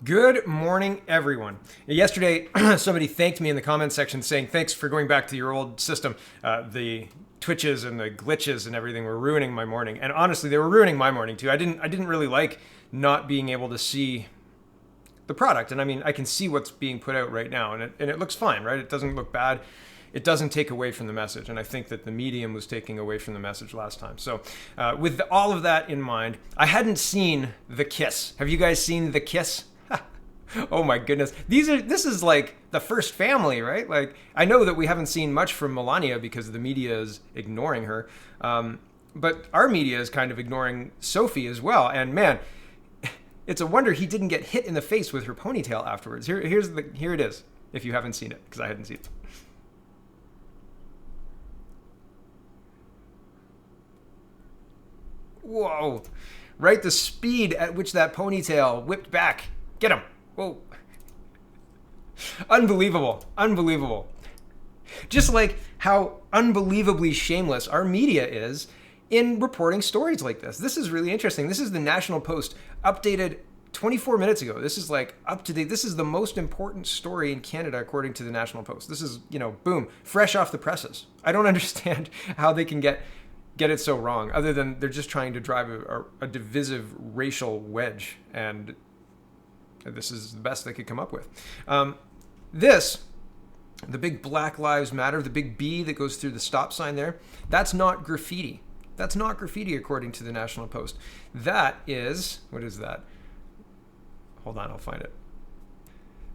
Good morning, everyone. Yesterday, somebody thanked me in the comments section saying, thanks for going back to your old system. The twitches and the glitches and everything were ruining my morning. And honestly, they were ruining my morning too. I didn't really like not being able to see the product. And I mean, I can see what's being put out right now, and it looks fine, right? It doesn't look bad. It doesn't take away from the message. And I think that the medium was taking away from the message last time. So with all of that in mind, I hadn't seen The Kiss. Have you guys seen The Kiss? Oh my goodness. This is like the first family, right? Like, I know that we haven't seen much from Melania because the media is ignoring her. But our media is kind of ignoring Sophie as well. And man, it's a wonder he didn't get hit in the face with her ponytail afterwards. Here it is, if you haven't seen it, because I hadn't seen it. Whoa. Right, the speed at which that ponytail whipped back. Get him. Whoa. Unbelievable. Unbelievable. Just like how unbelievably shameless our media is in reporting stories like this. This is really interesting. This is the National Post, updated 24 minutes ago. This is like up to date. This is the most important story in Canada, according to the National Post. This is, boom, fresh off the presses. I don't understand how they can get it so wrong, other than they're just trying to drive a divisive racial wedge, and this is the best they could come up with. The big Black Lives Matter, the big B that goes through the stop sign there, that's not graffiti. That's not graffiti, according to the National Post. That is, what is that? Hold on, I'll find it.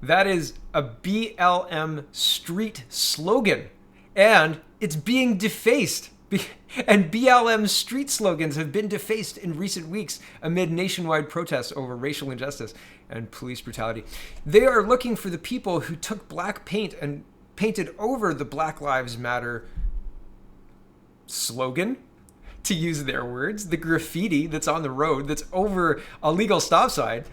That is a BLM street slogan, and it's being defaced. And BLM street slogans have been defaced in recent weeks amid nationwide protests over racial injustice and police brutality. They are looking for the people who took black paint and painted over the Black Lives Matter slogan, to use their words, the graffiti that's on the road that's over a legal stop sign.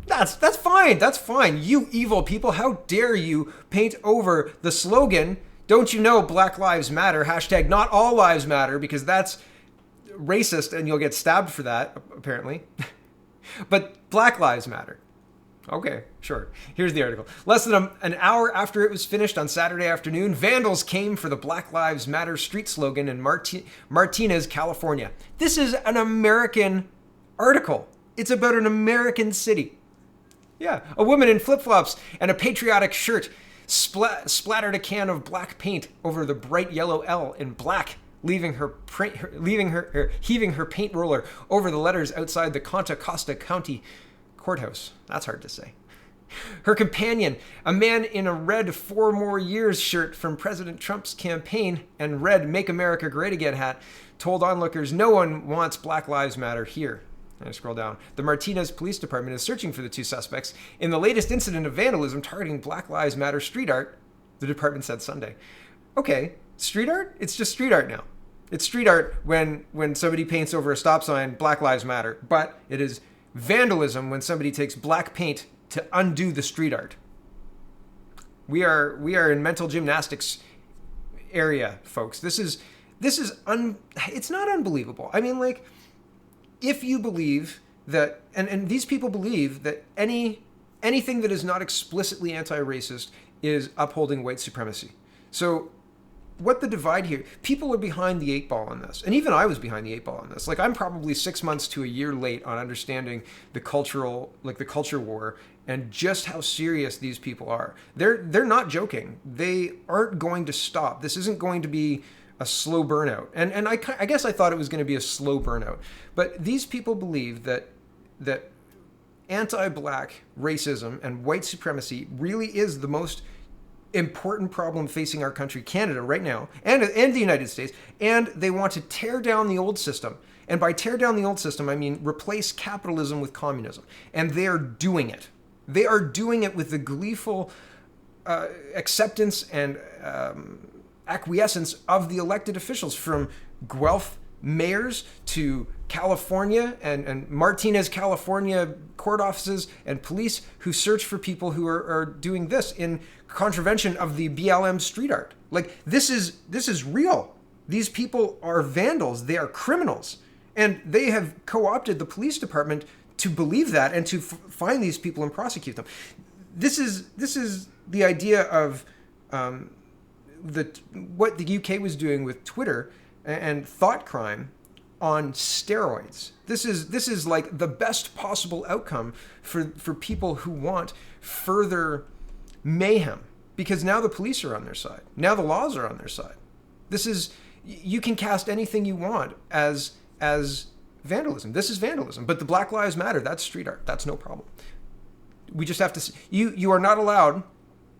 That's fine. That's fine. You evil people, how dare you paint over the slogan? Don't you know Black Lives Matter, hashtag not all lives matter, because that's racist and you'll get stabbed for that, apparently. But Black Lives Matter. Okay, sure. Here's the article. Less than an hour after it was finished on Saturday afternoon, vandals came for the Black Lives Matter street slogan in Martinez, California. This is an American article. It's about an American city. Yeah, a woman in flip-flops and a patriotic shirt splattered a can of black paint over the bright yellow L in black, heaving her paint roller over the letters outside the Contra Costa County Courthouse. That's hard to say. Her companion, a man in a red 4 more years shirt from President Trump's campaign and red Make America Great Again hat, told onlookers no one wants Black Lives Matter here. I scroll down. The Martinez Police Department is searching for the 2 suspects in the latest incident of vandalism targeting Black Lives Matter street art, the department said Sunday. Okay, street art? It's just street art now. It's street art when somebody paints over a stop sign, Black Lives Matter. But it is vandalism when somebody takes black paint to undo the street art. We are in mental gymnastics area, folks. It's not unbelievable. I mean, like, if you believe that, and these people believe that anything that is not explicitly anti-racist is upholding white supremacy. So what the divide here, people are behind the 8 ball on this. And even I was behind the 8 ball on this. Like, I'm probably 6 months to a year late on understanding the culture war and just how serious these people are. They're not joking. They aren't going to stop. This isn't going to be a slow burnout. And I guess I thought it was going to be a slow burnout. But these people believe that anti-black racism and white supremacy really is the most important problem facing our country, Canada, right now, and the United States. And they want to tear down the old system. And by tear down the old system, I mean replace capitalism with communism. And they are doing it. They are doing it with the gleeful acceptance and acquiescence of the elected officials, from Guelph mayors to California and Martinez, California court offices and police who search for people who are doing this in contravention of the BLM street art. Like, this is real. These people are vandals. They are criminals. And they have co-opted the police department to believe that and to find these people and prosecute them. This is the idea of what the UK was doing with Twitter and thought crime on steroids. This is like the best possible outcome for people who want further mayhem, because now the police are on their side. Now the laws are on their side. You can cast anything you want as vandalism. This is vandalism. But the Black Lives Matter, that's street art. That's no problem. We just have to you are not allowed.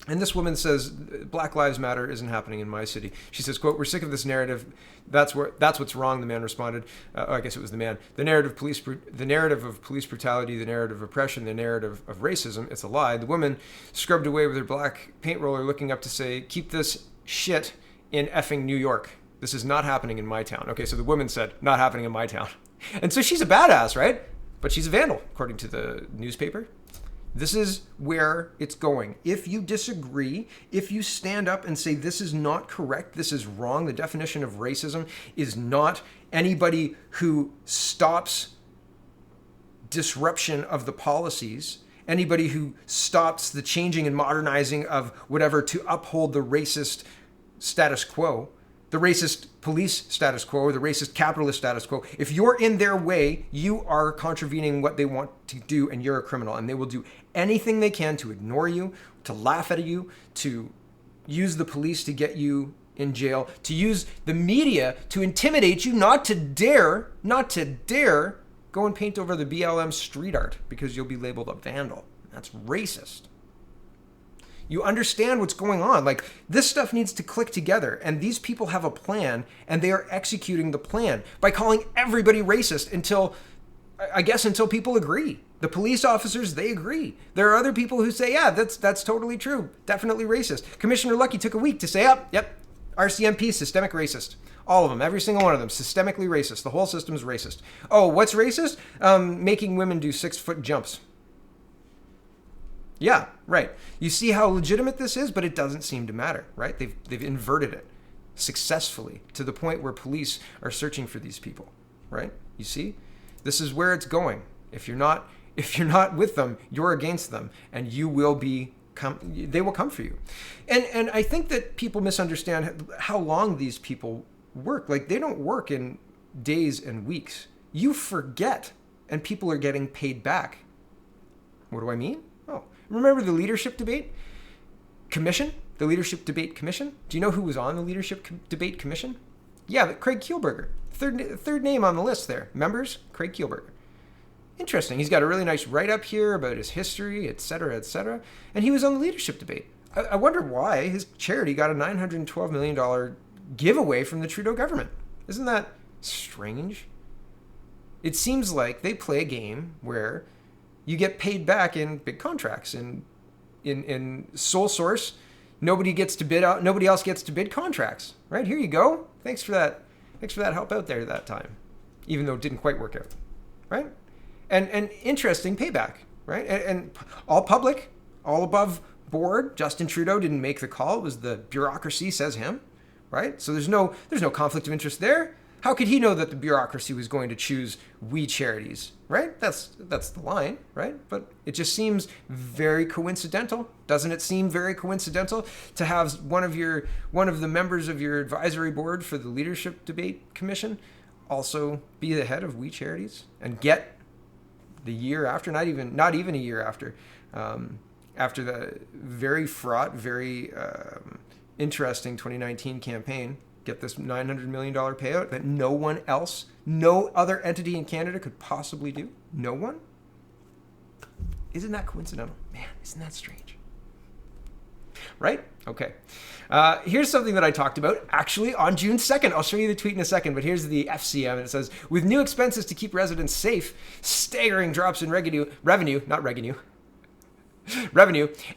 And this woman says, Black Lives Matter isn't happening in my city. She says, quote, "We're sick of this narrative. That's what's wrong." The man responded, I guess it was the man. The narrative of police brutality, the narrative of oppression, the narrative of racism, it's a lie. The woman scrubbed away with her black paint roller, looking up to say, "Keep this shit in effing New York. This is not happening in my town." Okay, so the woman said, "Not happening in my town." And so she's a badass, right? But she's a vandal, according to the newspaper. This is where it's going. If you disagree, if you stand up and say this is not correct, this is wrong, the definition of racism is not anybody who stops disruption of the policies, anybody who stops the changing and modernizing of whatever to uphold the racist status quo, the racist police status quo, or the racist capitalist status quo. If you're in their way, you are contravening what they want to do, and you're a criminal. And they will do anything they can to ignore you, to laugh at you, to use the police to get you in jail, to use the media to intimidate you, not to dare go and paint over the BLM street art because you'll be labeled a vandal. That's racist. You understand what's going on. Like, this stuff needs to click together, and these people have a plan, and they are executing the plan by calling everybody racist until people agree. The police officers, they agree. There are other people who say, yeah, that's totally true. Definitely racist. Commissioner Lucky took a week to say, yep, RCMP, systemic racist. All of them, every single one of them, systemically racist. The whole system is racist. Oh, what's racist? Making women do 6-foot jumps. Yeah, right. You see how legitimate this is, but it doesn't seem to matter, right? They've inverted it successfully to the point where police are searching for these people, right? You see? This is where it's going. If you're not with them, you're against them, and they will come for you. And I think that people misunderstand how long these people work. Like, they don't work in days and weeks. You forget, and people are getting paid back. What do I mean? Oh, remember the leadership debate commission? The leadership debate commission? Do you know who was on the leadership debate commission? Yeah, Craig Kielburger. Third name on the list there. Members, Craig Kielburger. Interesting. He's got a really nice write-up here about his history, et cetera, and he was on the leadership debate. I wonder why his charity got a $912 million giveaway from the Trudeau government. Isn't that strange? It seems like they play a game where you get paid back in big contracts. In sole source, nobody else gets to bid contracts. Right? Here you go. Thanks for that help out there that time. Even though it didn't quite work out. Right? And interesting payback, right? And all public, all above board. Justin Trudeau didn't make the call. It was the bureaucracy, says him, right? So there's no conflict of interest there. How could he know that the bureaucracy was going to choose we charities, right? That's the line, right? But it just seems very coincidental. Doesn't it seem very coincidental to have one of the members of your advisory board for the Leadership Debate Commission also be the head of we charities and get the year after, not even a year after the very fraught, very interesting 2019 campaign, get this $900 million payout that no other entity in Canada could possibly do? No one? Isn't that coincidental? Man, isn't that strange? Right? Okay. Here's something that I talked about actually on June 2nd. I'll show you the tweet in a second, but here's the FCM, and it says, with new expenses to keep residents safe, staggering drops in revenue,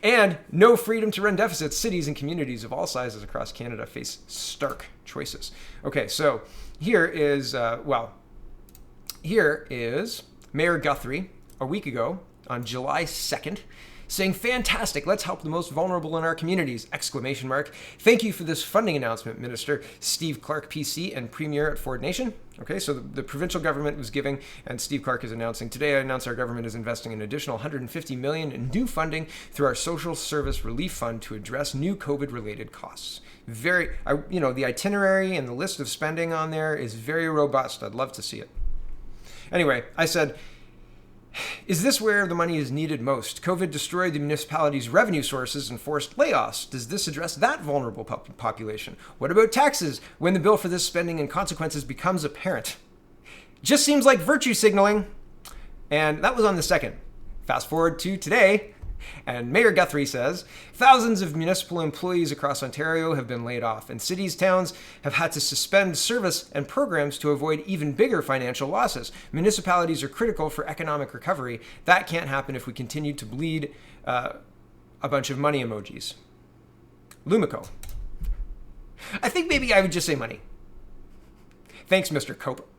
and no freedom to run deficits, cities and communities of all sizes across Canada face stark choices. Okay, so here is Mayor Guthrie a week ago on July 2nd saying, "Fantastic, let's help the most vulnerable in our communities!" Exclamation mark. Thank you for this funding announcement, Minister Steve Clark, PC, and Premier at Ford Nation. Okay, so the provincial government was giving, and Steve Clark is announcing, "Today I announce our government is investing an additional $150 million in new funding through our Social Service Relief Fund to address new COVID-related costs." The itinerary and the list of spending on there is very robust. I'd love to see it. Anyway, I said, is this where the money is needed most? COVID destroyed the municipalities' revenue sources and forced layoffs. Does this address that vulnerable population? What about taxes when the bill for this spending and consequences becomes apparent? Just seems like virtue signaling. And that was on the 2nd. Fast forward to today, and Mayor Guthrie says, thousands of municipal employees across Ontario have been laid off, and cities, towns have had to suspend service and programs to avoid even bigger financial losses. Municipalities are critical for economic recovery. That can't happen if we continue to bleed a bunch of money emojis. Lumico. I think maybe I would just say money. Thanks, Mr. Cope.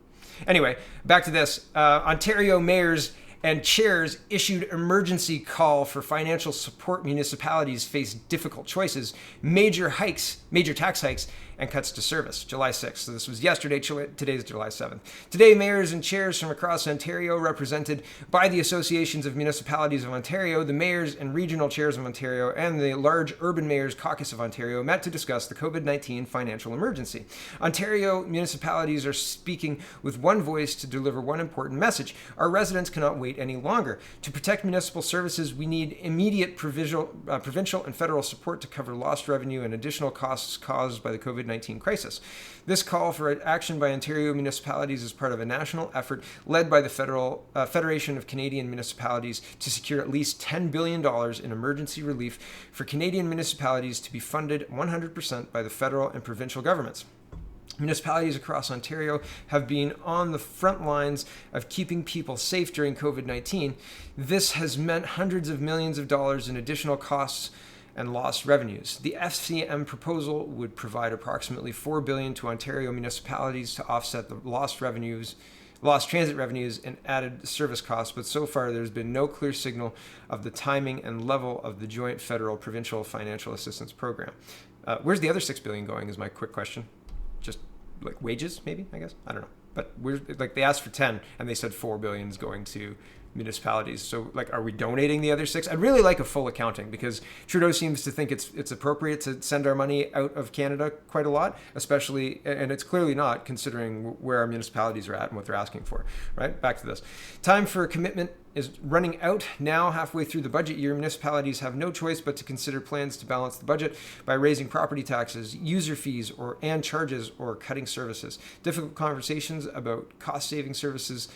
Anyway, back to this. Ontario mayors and chairs issued emergency call for financial support. Municipalities face difficult choices, major tax hikes, and cuts to service. July 6th. So this was yesterday. Today's July 7th. Today, mayors and chairs from across Ontario, represented by the Associations of Municipalities of Ontario, the mayors and regional chairs of Ontario, and the large Urban Mayors Caucus of Ontario, met to discuss the COVID-19 financial emergency. Ontario municipalities are speaking with one voice to deliver one important message. Our residents cannot wait any longer. To protect municipal services, we need immediate provincial and federal support to cover lost revenue and additional costs caused by the COVID-19 crisis. This call for action by Ontario municipalities is part of a national effort led by the Federation of Canadian Municipalities to secure at least $10 billion in emergency relief for Canadian municipalities to be funded 100% by the federal and provincial governments. Municipalities across Ontario have been on the front lines of keeping people safe during COVID-19. This has meant hundreds of millions of dollars in additional costs and lost revenues. The FCM proposal would provide approximately $4 billion to Ontario municipalities to offset the lost transit revenues and added service costs, but so far there's been no clear signal of the timing and level of the joint federal-provincial financial assistance program. Where's the other $6 billion going is my quick question. Just like wages, maybe, I guess? I don't know. But they asked for 10 and they said 4 billion is going to municipalities. So are we donating the other 6? I'd really like a full accounting, because Trudeau seems to think it's appropriate to send our money out of Canada quite a lot, especially, and it's clearly not, considering where our municipalities are at and what they're asking for, right? Back to this. Time for a commitment is running out now, halfway through the budget year. Municipalities have no choice but to consider plans to balance the budget by raising property taxes, user fees, and charges, or cutting services. Difficult conversations about cost-saving service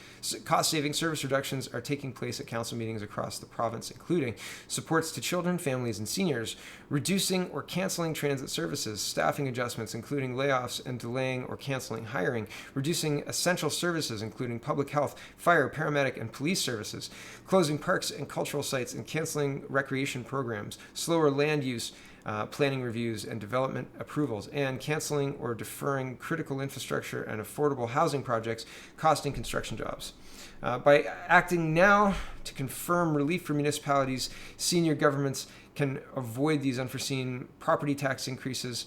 reductions are taking place at council meetings across the province, including supports to children, families, and seniors, reducing or canceling transit services, staffing adjustments, including layoffs and delaying or canceling hiring, reducing essential services, including public health, fire, paramedic, and police services, closing parks and cultural sites and canceling recreation programs, slower land use planning reviews and development approvals, and canceling or deferring critical infrastructure and affordable housing projects costing construction jobs. By acting now to confirm relief for municipalities, senior governments can avoid these unforeseen property tax increases.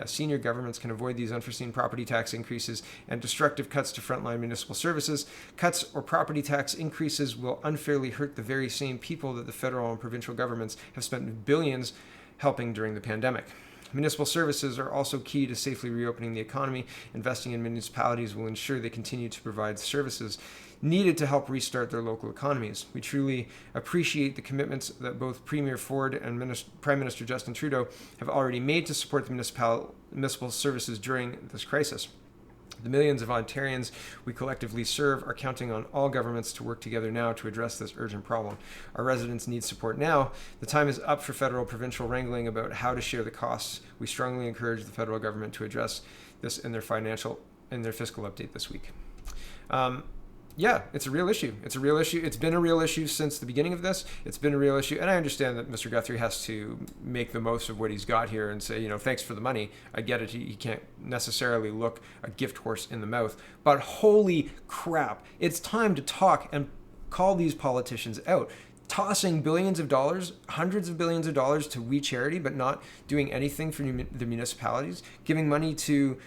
Senior governments can avoid these unforeseen property tax increases and destructive cuts to frontline municipal services. Cuts or property tax increases will unfairly hurt the very same people that the federal and provincial governments have spent billions helping during the pandemic. Municipal services are also key to safely reopening the economy. Investing in municipalities will ensure they continue to provide services needed to help restart their local economies. We truly appreciate the commitments that both Premier Ford and Prime Minister Justin Trudeau have already made to support the municipal services during this crisis. The millions of Ontarians we collectively serve are counting on all governments to work together now to address this urgent problem. Our residents need support now. The time is up for federal-provincial wrangling about how to share the costs. We strongly encourage the federal government to address this in their fiscal update this week. It's a real issue. It's a real issue. It's been a real issue since the beginning of this. It's been a real issue. And I understand that Mr. Guthrie has to make the most of what he's got here and say, thanks for the money. I get it. He can't necessarily look a gift horse in the mouth. But holy crap, it's time to talk and call these politicians out. tossing billions of dollars, hundreds of billions of dollars to We Charity, but not doing anything for the municipalities, giving money to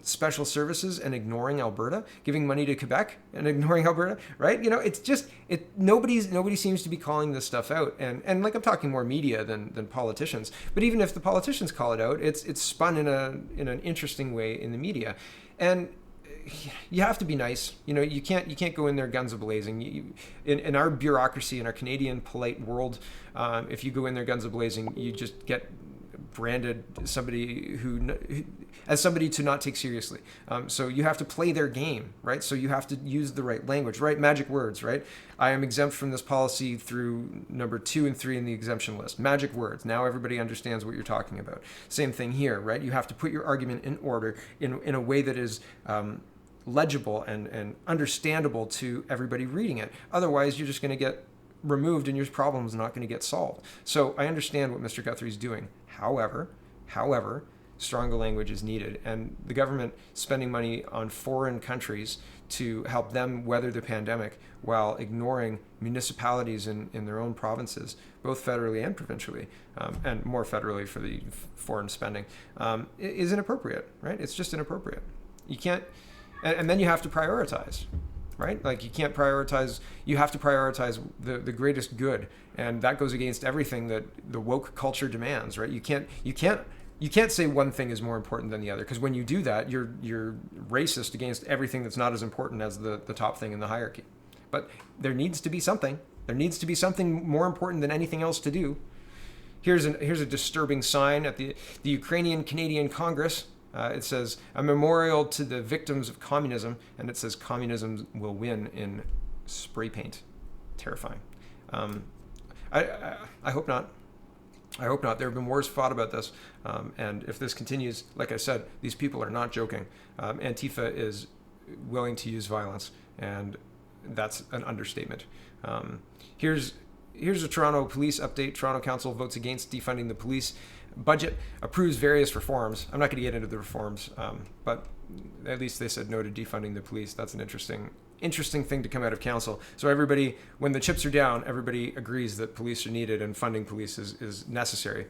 special services and ignoring Alberta, giving money to Quebec and ignoring Alberta, right? It's just, nobody seems to be calling this stuff out. And like, I'm talking more media than politicians, but even if the politicians call it out, it's spun in an interesting way in the media. And you have to be nice. You can't go in there guns a-blazing. In our bureaucracy, in our Canadian polite world, if you go in there guns a-blazing, you just get branded somebody as somebody to not take seriously. So you have to play their game, right? So you have to use the right language, right? Magic words, right? I am exempt from this policy through number 2 and 3 in the exemption list. Magic words. Now everybody understands what you're talking about. Same thing here, right? You have to put your argument in order in a way that is legible and understandable to everybody reading it. Otherwise, you're just going to get removed and your problem's not going to get solved. So I understand what Mr. Guthrie's doing. However, stronger language is needed. And the government spending money on foreign countries to help them weather the pandemic while ignoring municipalities in their own provinces, both federally and provincially, and more federally for the foreign spending, is inappropriate, right? It's just inappropriate. You can't, and then you have to prioritize, right? Like, you can't prioritize, you have to prioritize the greatest good. And that goes against everything that the woke culture demands, right? You can't say one thing is more important than the other, because when you do that, you're racist against everything that's not as important as the top thing in the hierarchy. But there needs to be something. There needs to be something more important than anything else to do. Here's a disturbing sign at the Ukrainian-Canadian Congress. It says, a memorial to the victims of communism, and it says communism will win in spray paint. Terrifying. I hope not. I hope not. There have been wars fought about this. And if this continues, like I said, these people are not joking. Antifa is willing to use violence, and that's an understatement. Here's a Toronto police update. Toronto Council votes against defunding the police budget, approves various reforms. I'm not going to get into the reforms, but at least they said no to defunding the police. That's an interesting thing to come out of council. So everybody, when the chips are down, everybody agrees that police are needed and funding police is necessary.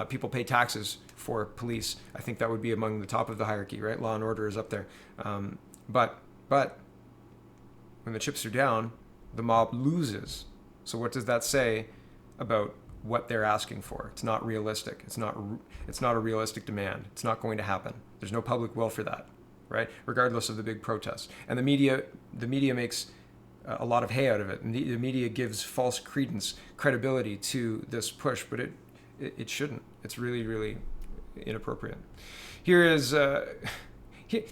People pay taxes for police. I think that would be among the top of the hierarchy, right? Law and order is up there. But when the chips are down, the mob loses. So what does that say about what they're asking for? It's not realistic. It's not a realistic demand. It's not going to happen. There's no public will for that, right? Regardless of the big protests. And the media makes a lot of hay out of it. And the media gives false credibility to this push, but it shouldn't. It's really, really inappropriate. Here is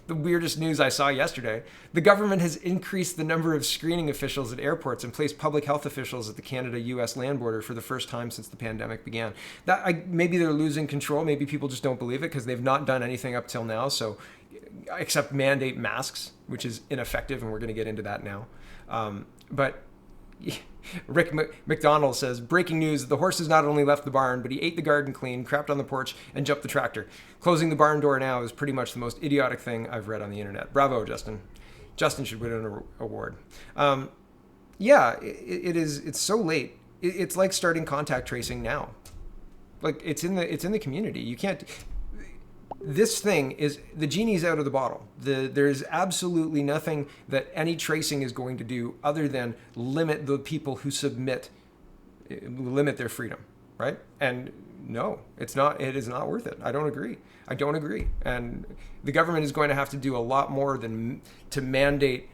the weirdest news I saw yesterday. The government has increased the number of screening officials at airports and placed public health officials at the Canada-US land border for the first time since the pandemic began. Maybe they're losing control. Maybe people just don't believe it because they've not done anything up till now. So, except mandate masks, which is ineffective, and we're going to get into that now. But Rick McDonald says, breaking news, the horse has not only left the barn, but he ate the garden clean, crapped on the porch, and jumped the tractor. Closing the barn door now is pretty much the most idiotic thing I've read on the internet. Bravo, Justin. Justin should win an award. It's so late. It's like starting contact tracing now. Like, it's in the community. You can't... This thing is, the genie's out of the bottle. There's absolutely nothing that any tracing is going to do other than limit the people who limit their freedom, right? And no, it is not worth it. I don't agree. And the government is going to have to do a lot more than to mandate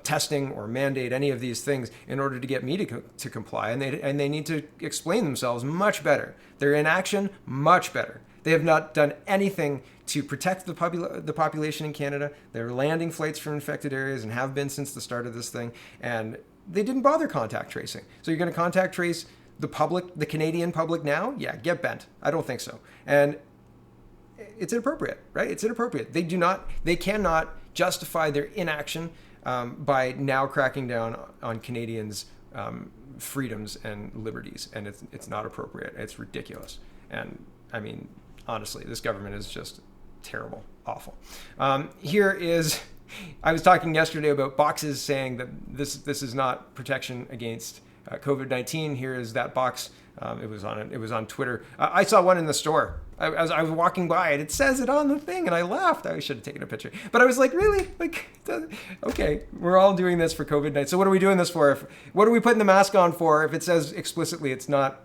testing or mandate any of these things in order to get me to comply. And they need to explain themselves much better. Their inaction, much better. They have not done anything to protect the population in Canada. They're landing flights from infected areas and have been since the start of this thing. And they didn't bother contact tracing. So you're going to contact trace the public, the Canadian public now? Yeah, get bent. I don't think so. And it's inappropriate, right? It's inappropriate. They cannot justify their inaction by now cracking down on Canadians' freedoms and liberties. And it's not appropriate. It's ridiculous. And I mean, honestly, this government is just terrible, awful. I was talking yesterday about boxes saying that this is not protection against COVID-19. Here is that box. It was on Twitter. I saw one in the store. I was walking by and it says it on the thing, and I laughed. I should have taken a picture, but I was like, really? Like, okay, we're all doing this for COVID-19. So what are we doing this for? What are we putting the mask on for if it says explicitly it's not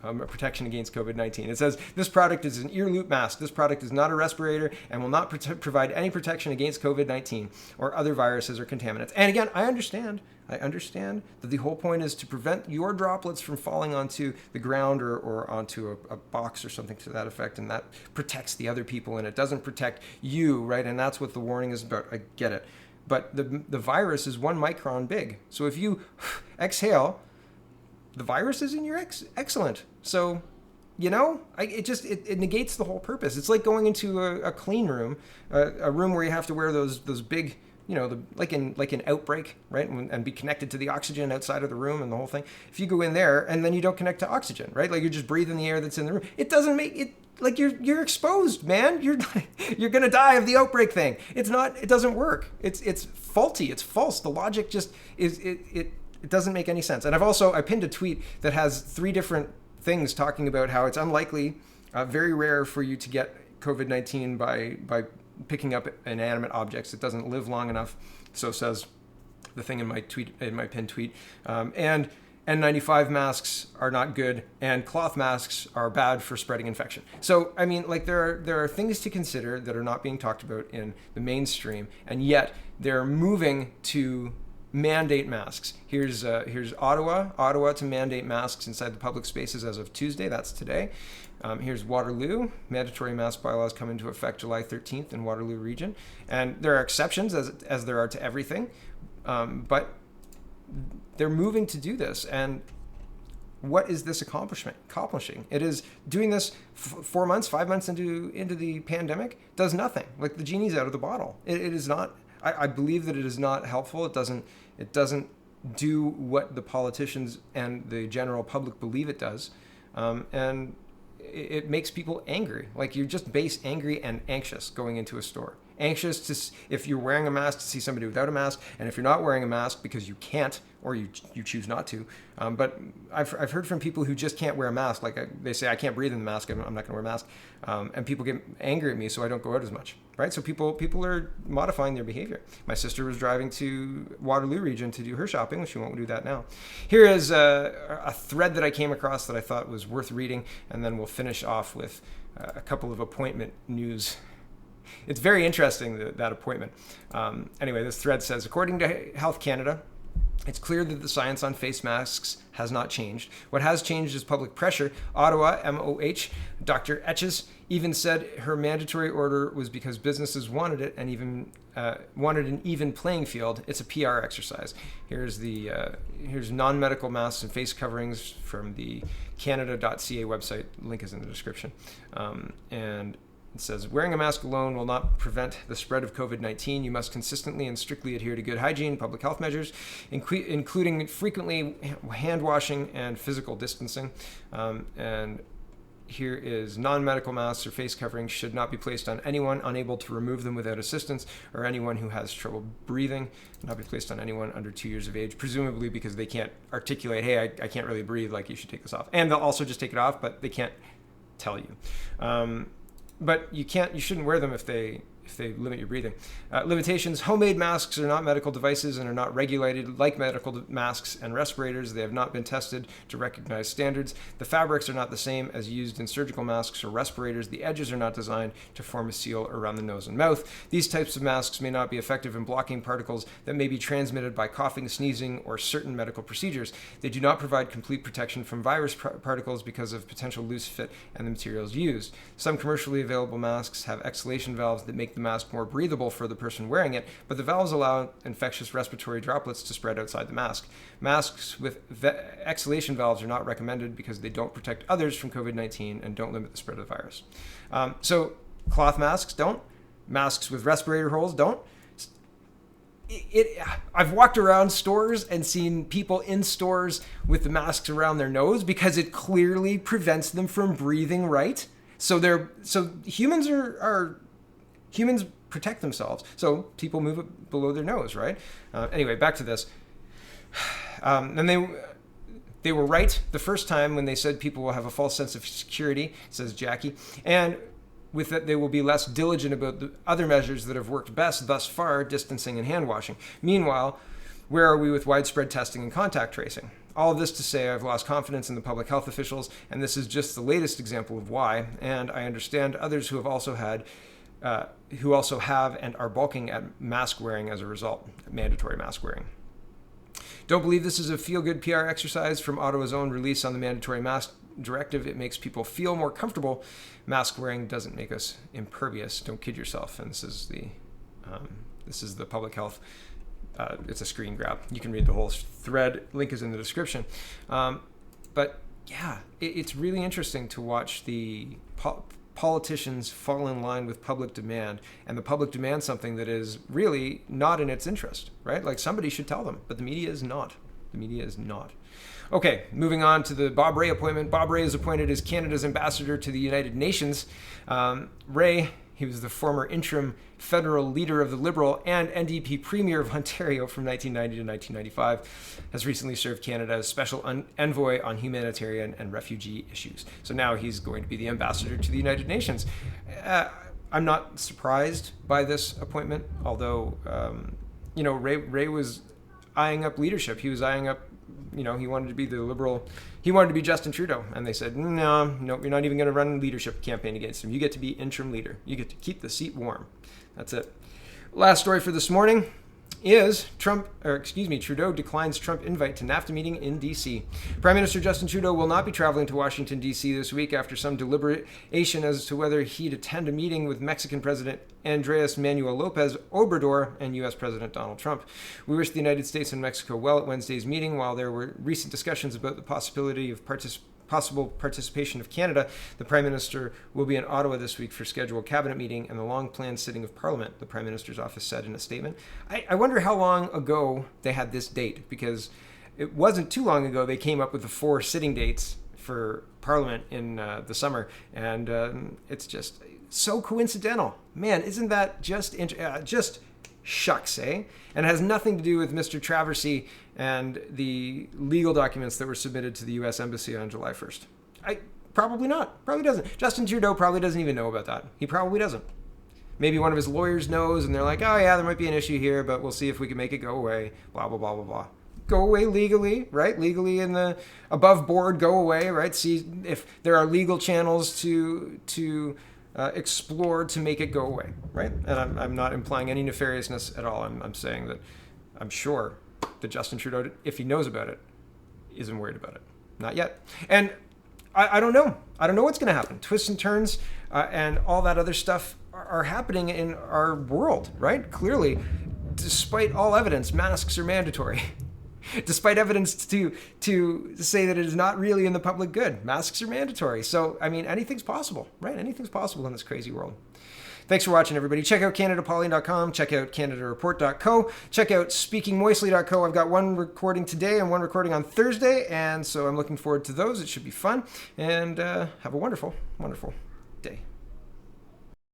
a protection against COVID-19? It says this product is an ear loop mask. This product is not a respirator and will not provide any protection against COVID-19 or other viruses or contaminants. And again, I understand that the whole point is to prevent your droplets from falling onto the ground or onto a box or something to that effect, and that protects the other people and it doesn't protect you, right? And that's what the warning is about. I get it. But the virus is 1 micron big. So if you exhale, the virus is in your excellent. So, it negates the whole purpose. It's like going into a clean room, a room where you have to wear those big, like an outbreak, right? And be connected to the oxygen outside of the room and the whole thing. If you go in there and then you don't connect to oxygen, right? Like you're just breathing the air that's in the room. It doesn't make it, like you're exposed, man. You're going to die of the outbreak thing. It doesn't work. It's faulty. It's false. The logic just it doesn't make any sense. And I pinned a tweet that has 3 different things talking about how it's unlikely, very rare for you to get COVID-19 by picking up inanimate objects. It doesn't live long enough. So says the thing in my pinned tweet. And N95 masks are not good, and cloth masks are bad for spreading infection. So, I mean, like there are things to consider that are not being talked about in the mainstream, and yet they're moving to mandate masks. Here's Ottawa to mandate masks inside the public spaces as of Tuesday. That's today. Here's Waterloo. Mandatory mask bylaws come into effect July 13th in Waterloo region. And there are exceptions as there are to everything. But they're moving to do this. And what is this accomplishing? It is doing this 4 months, 5 months into the pandemic, does nothing. Like the genie's out of the bottle. It is not, I believe that it is not helpful. It doesn't do what the politicians and the general public believe it does. And it makes people angry. Like you're just angry and anxious going into a store. Anxious if you're wearing a mask, to see somebody without a mask, and if you're not wearing a mask because you can't or you choose not to. But I've heard from people who just can't wear a mask. Like they say, I can't breathe in the mask. I'm not going to wear a mask. And people get angry at me, so I don't go out as much. Right? So people are modifying their behavior. My sister was driving to Waterloo region to do her shopping. She won't do that now. Here is a thread that I came across that I thought was worth reading, and then we'll finish off with a couple of appointment news. It's very interesting, that appointment. Anyway, this thread says, according to Health Canada, it's clear that the science on face masks has not changed. What has changed is public pressure. Ottawa, MOH, Dr. Etches, even said her mandatory order was because businesses wanted it and even wanted an even playing field. It's a PR exercise. Here's non-medical masks and face coverings from the Canada.ca website. Link is in the description. And it says, wearing a mask alone will not prevent the spread of COVID-19. You must consistently and strictly adhere to good hygiene, public health measures, including frequently hand washing and physical distancing. And here is non-medical masks or face coverings should not be placed on anyone unable to remove them without assistance, or anyone who has trouble breathing. Not be placed on anyone under 2 years of age, presumably because they can't articulate, hey, I can't really breathe, like you should take this off. And they'll also just take it off, but they can't tell you. But you shouldn't wear them if they limit your breathing. Limitations: homemade masks are not medical devices and are not regulated like medical masks and respirators. They have not been tested to recognize standards. The fabrics are not the same as used in surgical masks or respirators. The edges are not designed to form a seal around the nose and mouth. These types of masks may not be effective in blocking particles that may be transmitted by coughing, sneezing, or certain medical procedures. They do not provide complete protection from virus particles because of potential loose fit and the materials used. Some commercially available masks have exhalation valves that make the mask more breathable for the person wearing it, but the valves allow infectious respiratory droplets to spread outside the mask. Masks with exhalation valves are not recommended because they don't protect others from COVID-19 and don't limit the spread of the virus. So cloth masks don't. Masks with respirator holes don't. I've walked around stores and seen people in stores with the masks around their nose because it clearly prevents them from breathing right. So humans humans protect themselves. So people move it below their nose, right? Anyway, back to this. And They were right the first time when they said people will have a false sense of security, says Jackie, and with that they will be less diligent about the other measures that have worked best thus far, distancing and hand washing. Meanwhile, where are we with widespread testing and contact tracing? All of this to say I've lost confidence in the public health officials, and this is just the latest example of why, and I understand others who also have and are balking at mask wearing as a result, mandatory mask wearing. Don't believe this is a feel-good PR exercise from Ottawa's own release on the mandatory mask directive. It makes people feel more comfortable. Mask wearing doesn't make us impervious. Don't kid yourself. And this is the public health. It's a screen grab. You can read the whole thread. Link is in the description. But yeah, it's really interesting to watch the politicians fall in line with public demand, and the public demands something that is really not in its interest, right? Like somebody should tell them, but the media is not. The media is not. Okay, moving on to the Bob Rae appointment. Bob Rae is appointed as Canada's ambassador to the United Nations. Rae, he was the former interim federal leader of the Liberal and NDP Premier of Ontario from 1990 to 1995, has recently served Canada as special envoy on humanitarian and refugee issues. So now he's going to be the ambassador to the United Nations. I'm not surprised by this appointment, although, Rae was eyeing up leadership. He was eyeing up, he wanted to be the Liberal. He wanted to be Justin Trudeau. And they said, no, you're not even going to run a leadership campaign against him. You get to be interim leader. You get to keep the seat warm. That's it. Last story for this morning is Trudeau declines Trump invite to NAFTA meeting in D.C. Prime Minister Justin Trudeau will not be traveling to Washington, D.C. this week after some deliberation as to whether he'd attend a meeting with Mexican President Andrés Manuel López Obrador and U.S. President Donald Trump. We wish the United States and Mexico well at Wednesday's meeting. While there were recent discussions about the possibility of possible participation of Canada, the Prime Minister will be in Ottawa this week for scheduled cabinet meeting and the long-planned sitting of Parliament, the Prime Minister's office said in a statement. I wonder how long ago they had this date, because it wasn't too long ago they came up with the 4 sitting dates for Parliament in the summer, and it's just so coincidental. Man, isn't that just shucks, eh? And it has nothing to do with Mr. Traversy and the legal documents that were submitted to the U.S. Embassy on July 1st. Probably not. Probably doesn't. Justin Trudeau probably doesn't even know about that. He probably doesn't. Maybe one of his lawyers knows, and they're like, oh yeah, there might be an issue here, but we'll see if we can make it go away. Blah, blah, blah, blah, blah. Go away legally, right? Legally in the above board, go away, right? See if there are legal channels to explore to make it go away, right? And I'm not implying any nefariousness at all. I'm saying that I'm sure that Justin Trudeau, if he knows about it, isn't worried about it. Not yet. And I don't know. I don't know what's going to happen. Twists and turns and all that other stuff are happening in our world, right? Clearly, despite all evidence, masks are mandatory. Despite evidence to say that it is not really in the public good, masks are mandatory. So, I mean, anything's possible, right? Anything's possible in this crazy world. Thanks for watching, everybody. Check out CanadaPolling.com. Check out CanadaReport.co. Check out SpeakingMoistly.co. I've got one recording today and one recording on Thursday, and so I'm looking forward to those. It should be fun. And have a wonderful, wonderful day.